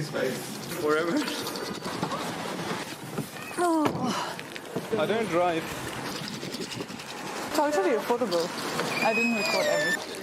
since like forever. I don't drive. Totally affordable. I didn't record everything.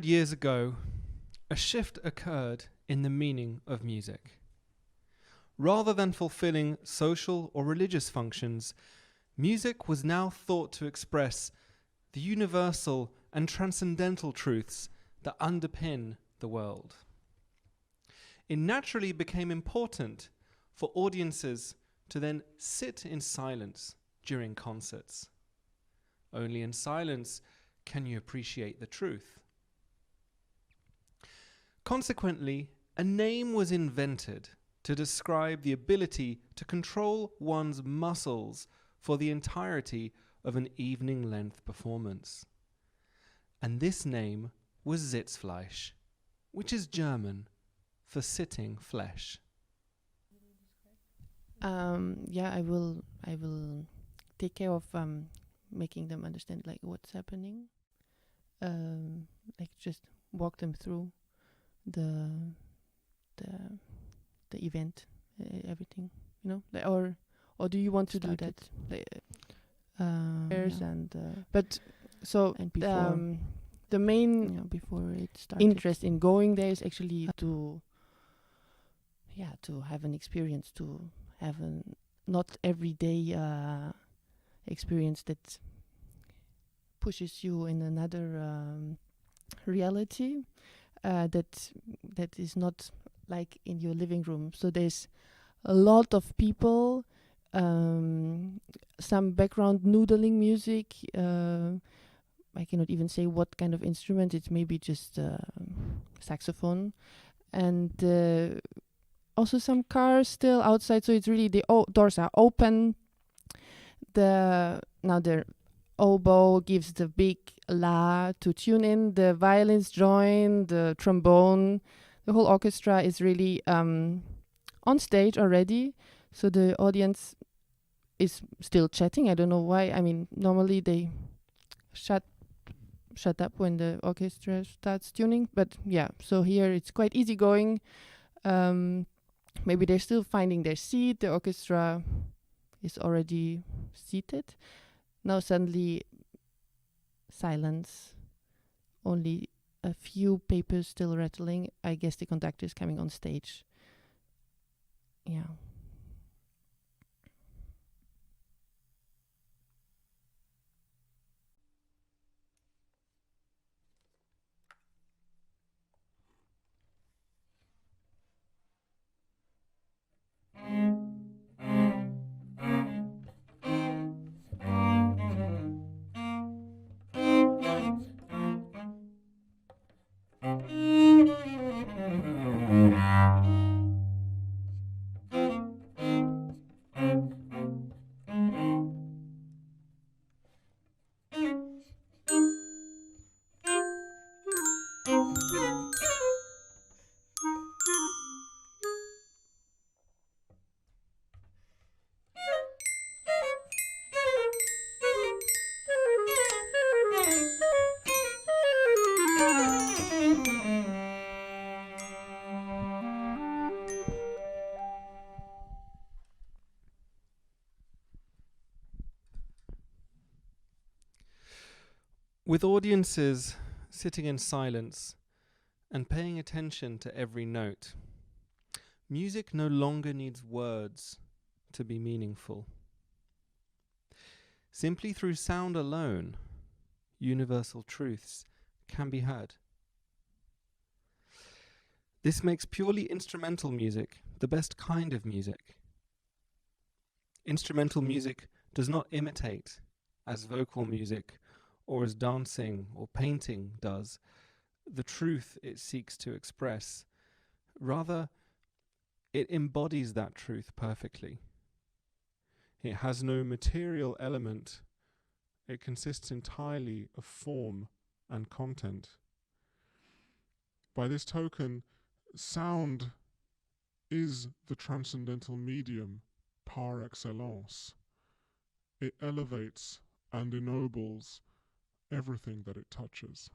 Years ago, a shift occurred in the meaning of music. Rather than fulfilling social or religious functions, music was now thought to express the universal and transcendental truths that underpin the world. It naturally became important for audiences to then sit in silence during concerts. Only in silence can you appreciate the truth. Consequently, a name was invented to describe the ability to control one's muscles for the entirety of an evening-length performance. And this name was Sitzfleisch, which is German for sitting flesh. Yeah, I will take care of making them understand like what's happening. Like just walk them through the event, everything, you know. Like, or do you want to do that? Like, but so and before the main before it started, interest in going there is actually to have an experience, to have an not everyday experience that pushes you in another reality that is not like in your living room. So there's a lot of people, some background noodling music. I cannot even say what kind of instrument. It's maybe just saxophone, and also some cars still outside. So it's really the doors are open. The oboe gives the big la to tune in. The violins join, the trombone. The whole orchestra is really on stage already. So the audience is still chatting. I don't know why. I mean, normally they shut up when the orchestra starts tuning. But yeah, so here it's quite easygoing. Maybe they're still finding their seat. The orchestra is already seated. Now suddenly silence, only a few papers still rattling. I guess the conductor is coming on stage. Yeah. With audiences sitting in silence and paying attention to every note, music no longer needs words to be meaningful. Simply through sound alone, universal truths can be heard. This makes purely instrumental music the best kind of music. Instrumental music does not imitate, as vocal music or as dancing or painting does, the truth it seeks to express. Rather, it embodies that truth perfectly. It has no material element. It consists entirely of form and content. By this token, sound is the transcendental medium par excellence. It elevates and ennobles everything that it touches.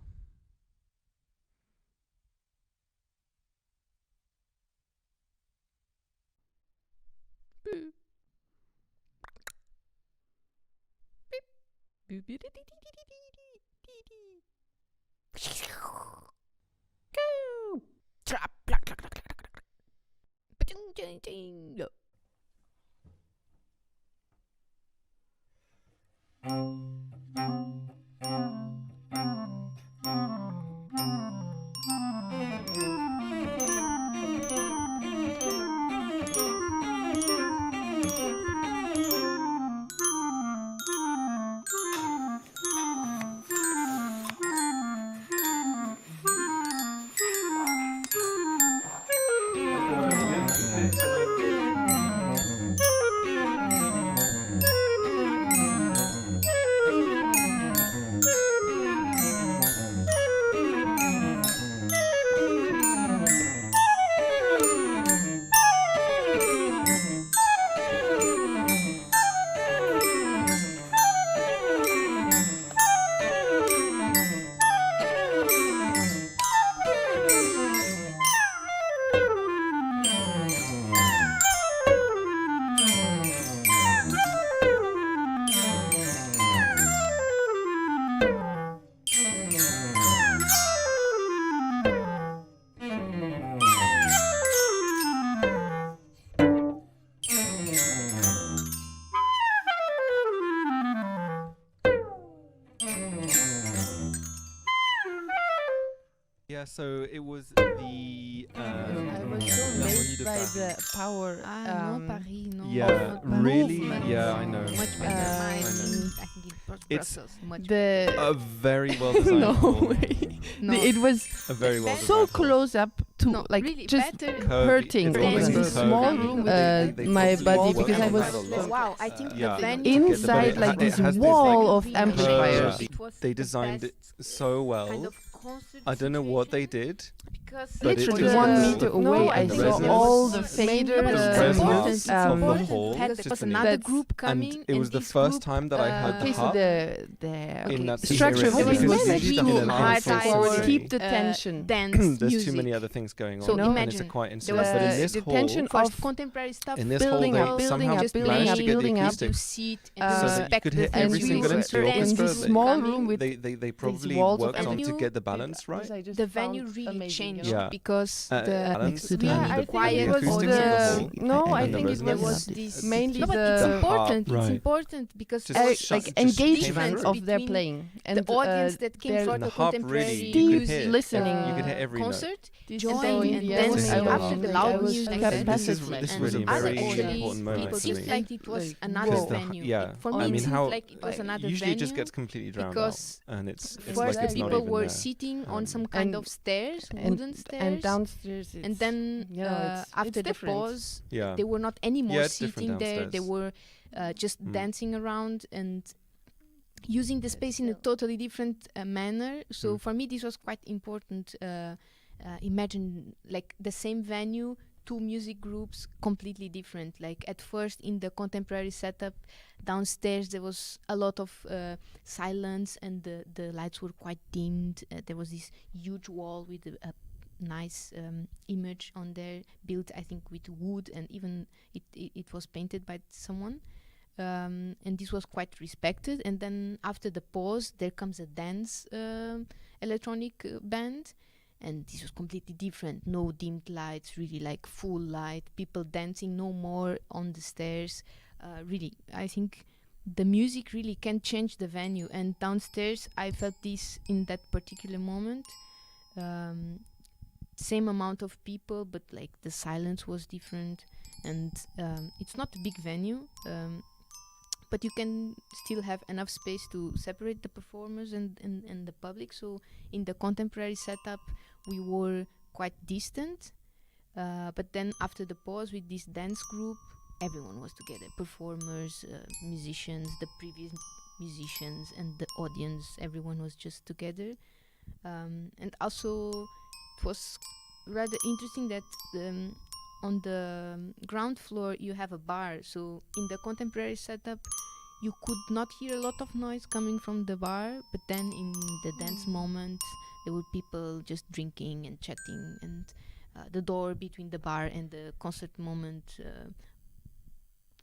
Yeah, so it was the I was so amazed by the power. No, Paris, no. yeah, not Paris. really? Movement. Yeah, I know. Much better. I know. I think it was It's Brussels. Much The A very well designed no hall. way. No. It was A very well so designed hall. close up to No, like really just better. Curvy. hurting It's always in been this curvy. small They- room they my probably body worked because I on was that a lot. Wow, I think Yeah. the venue Get the- but inside it like ha- it this has this, wall like, of really amplifiers. curve. It was They the designed it best so well. kind of concert I don't know what they situation did. because But it Literally just 1 goes- meter No, away, I I think saw it all was- the It's fader. important, The it's resonance important, it's of the important hall to have just there was an- another That's- group coming. And it was the this first group, time that I heard the Okay, so harp. the In that structure area, was because managed usually to done in a hard hardcore to keep way. the tension. dance There's music. too many other things going on, So and it's a imagine, quiet there instrument. was But in the- this the hall, tension First of contemporary stuff. in this building hall, up, they building somehow up, just building managed up, to get the building up. acoustic You see it and So you that you respect could the hear venue. every we single were instrument. in this They- small room with They probably walls of worked on to amplifiers. get the balance right. This I just The found venue really amazing, changed you know? Yeah. because Uh, the balance next to the Yeah, I the think quiet it was acoustics of the the hall no, I and the think it there resonance. was this mainly no, but the- it's The harp, important. It's right. important because Just it uh, was shut- like just came engagement through. of their between playing and the audience that came their for And the the harp contemporary really, you deep could music hear listening. you could hear every note. concert, and join so in and the then end, This is I was after the like- loud I was music, capacity. This is And this was a and very other important audience, moment it for seemed me. like it was Like, another Because the- venue. yeah, For I me, mean, it seemed how- like it was another Usually it venue just gets completely drowned because out, and it's first like it's not people even were there. sitting on some Um, kind and- of stairs, and wooden stairs, and downstairs and then after the different. pause, Yeah, they were not anymore Yeah, it's different sitting there. They downstairs. were just Mm. dancing around and using the space in a totally different manner. So Mm. for me, this was quite important. Imagine like the same venue, two music groups, completely different. Like at first in the contemporary setup, downstairs there was a lot of silence and the lights were quite dimmed. There was this huge wall with a nice image on there, built I think with wood, and even it was painted by someone. and this was quite respected. And then after the pause, there comes a dance electronic band, and this was completely different. No dimmed lights, really like full light, people dancing, no more on the stairs. Really, I think the music really can change the venue, and downstairs I felt this in that particular moment. Same amount of people, but like the silence was different, and it's not a big venue, but you can still have enough space to separate the performers and the public. So in the contemporary setup we were quite distant, but then after the pause with this dance group, everyone was together, performers, musicians, the previous musicians, and the audience. Everyone was just together, and also it was rather interesting that on the ground floor you have a bar. So in the contemporary setup you could not hear a lot of noise coming from the bar, but then in the dance moment there were people just drinking and chatting, and the door between the bar and the concert moment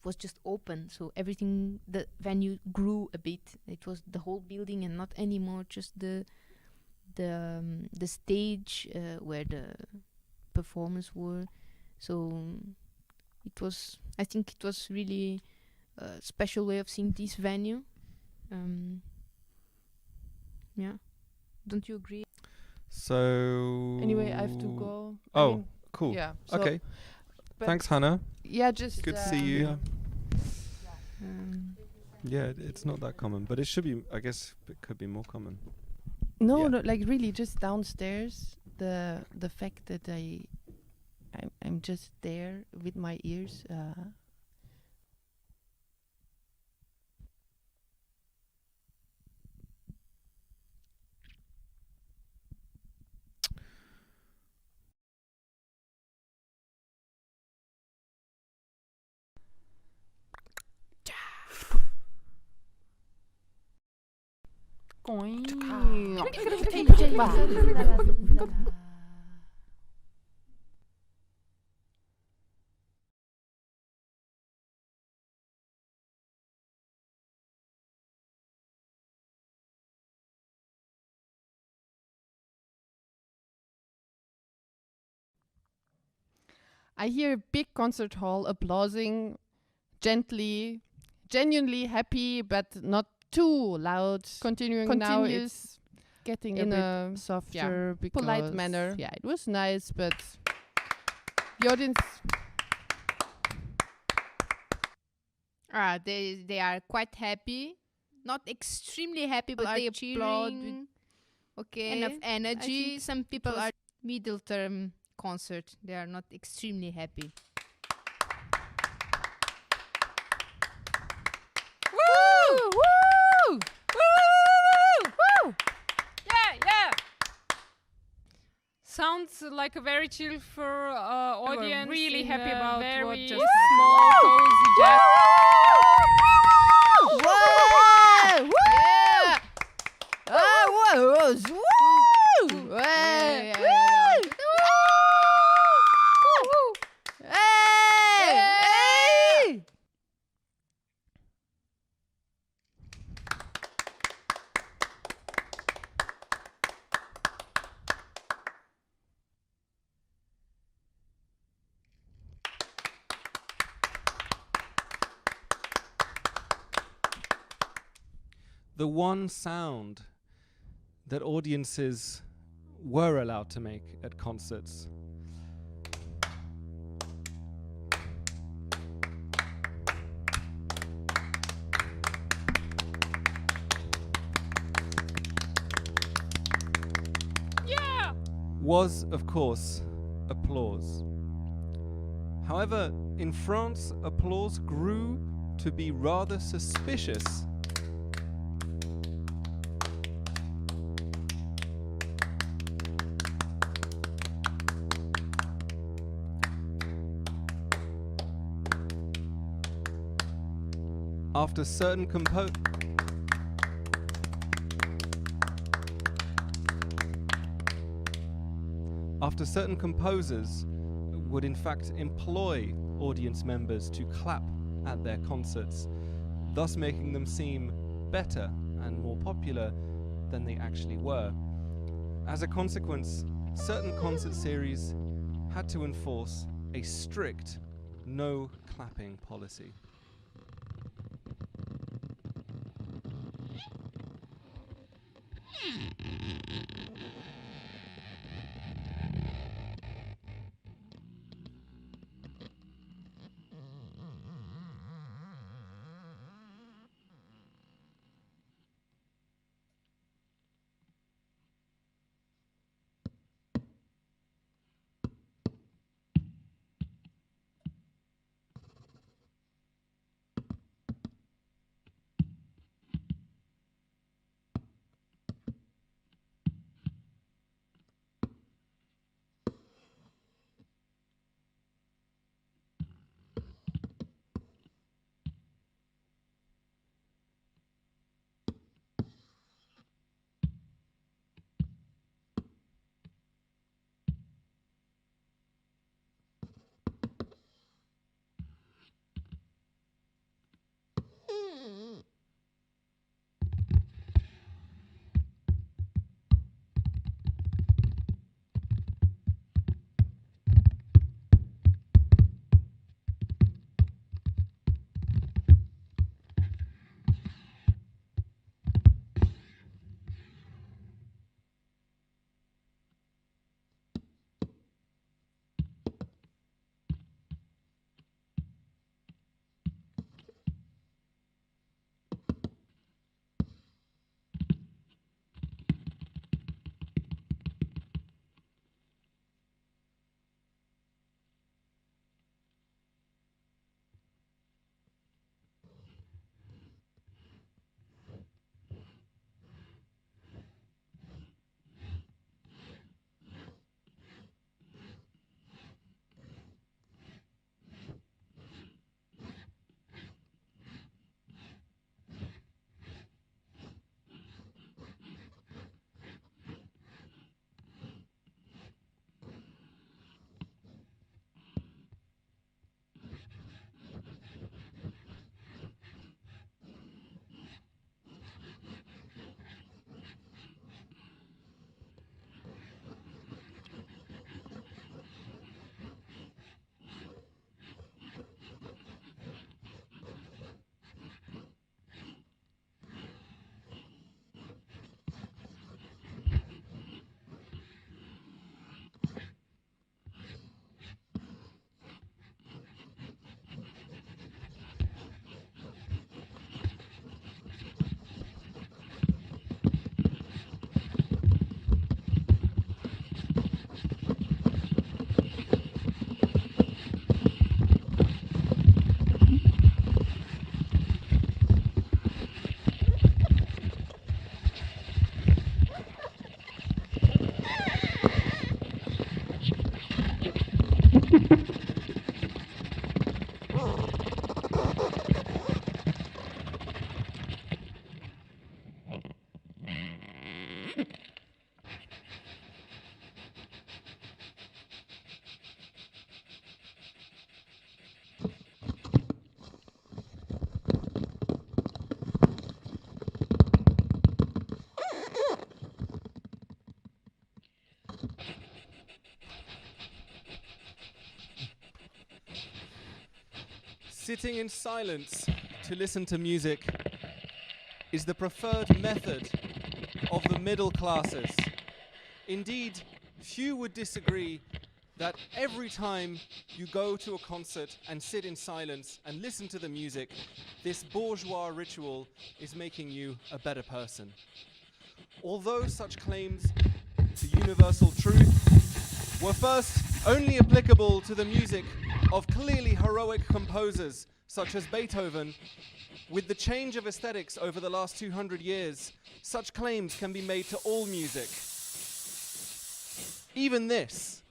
was just open, so everything, the venue grew a bit. It was the whole building and not anymore just the stage where the performers were. So it was, I think it was really a special way of seeing this venue. Yeah, don't you agree? So Anyway, I have to go. Oh, cool. Yeah. So Okay. but Thanks, Hannah. Yeah, just Good to see you. Um, Yeah, it's not that common, but it should be. I guess it could be more common. No, Yeah. no, like really, just downstairs. The fact that I'm just there with my ears. I hear a big concert hall applauding gently, genuinely happy, but not too loud. Continuing now, Continues it's getting in a a bit softer, polite manner. Yeah, it was nice, but the audience. they are quite happy, not extremely happy, but they applaud with cheering. Okay, enough energy. think Some people are middle term concert. They are not extremely happy. Woo! Woo! Woo! Woo! Yeah, yeah. Sounds like a very chill for audience. really in happy a about very what just small, cozy jazz. Whoa! Woo! Yeah. Whoa! Woo! Yeah, Woo! yeah, Hey! Hey! The one sound that audiences were allowed to make at concerts. Yeah. Was, of course, applause. However, in France, applause grew to be rather suspicious. After certain composers would in fact employ audience members to clap at their concerts, thus making them seem better and more popular than they actually were. As a consequence, certain concert series had to enforce a strict no clapping policy. Sitting in silence to listen to music is the preferred method of the middle classes. Indeed, few would disagree that every time you go to a concert and sit in silence and listen to the music, this bourgeois ritual is making you a better person. Although such claims to universal truth were first only applicable to the music of clearly heroic composers such as Beethoven, with the change of aesthetics over the last 200 years, such claims can be made to all music. Even this.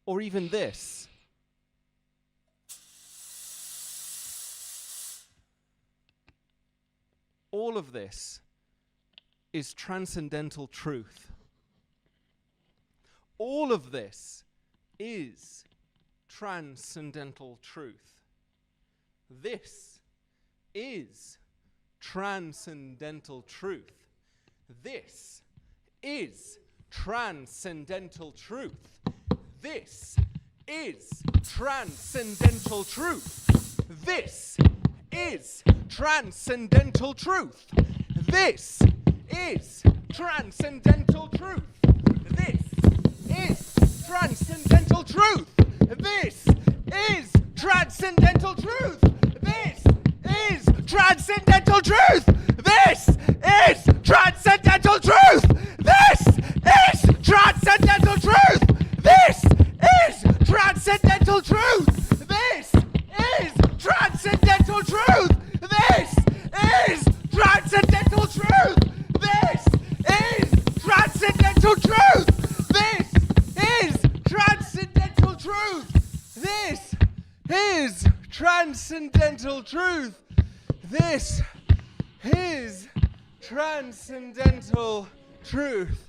Or even this. All of this is transcendental truth. All of this is transcendental truth. This is transcendental truth. This is transcendental truth. This is transcendental truth. This is transcendental truth. This is transcendental truth. This is transcendental truth. This is transcendental truth. This is transcendental truth. This is transcendental truth. This is transcendental truth. This is transcendental truth. This is transcendental truth. This is transcendental truth. This is transcendental truth. This is transcendental truth. This is transcendental truth. This is transcendental truth.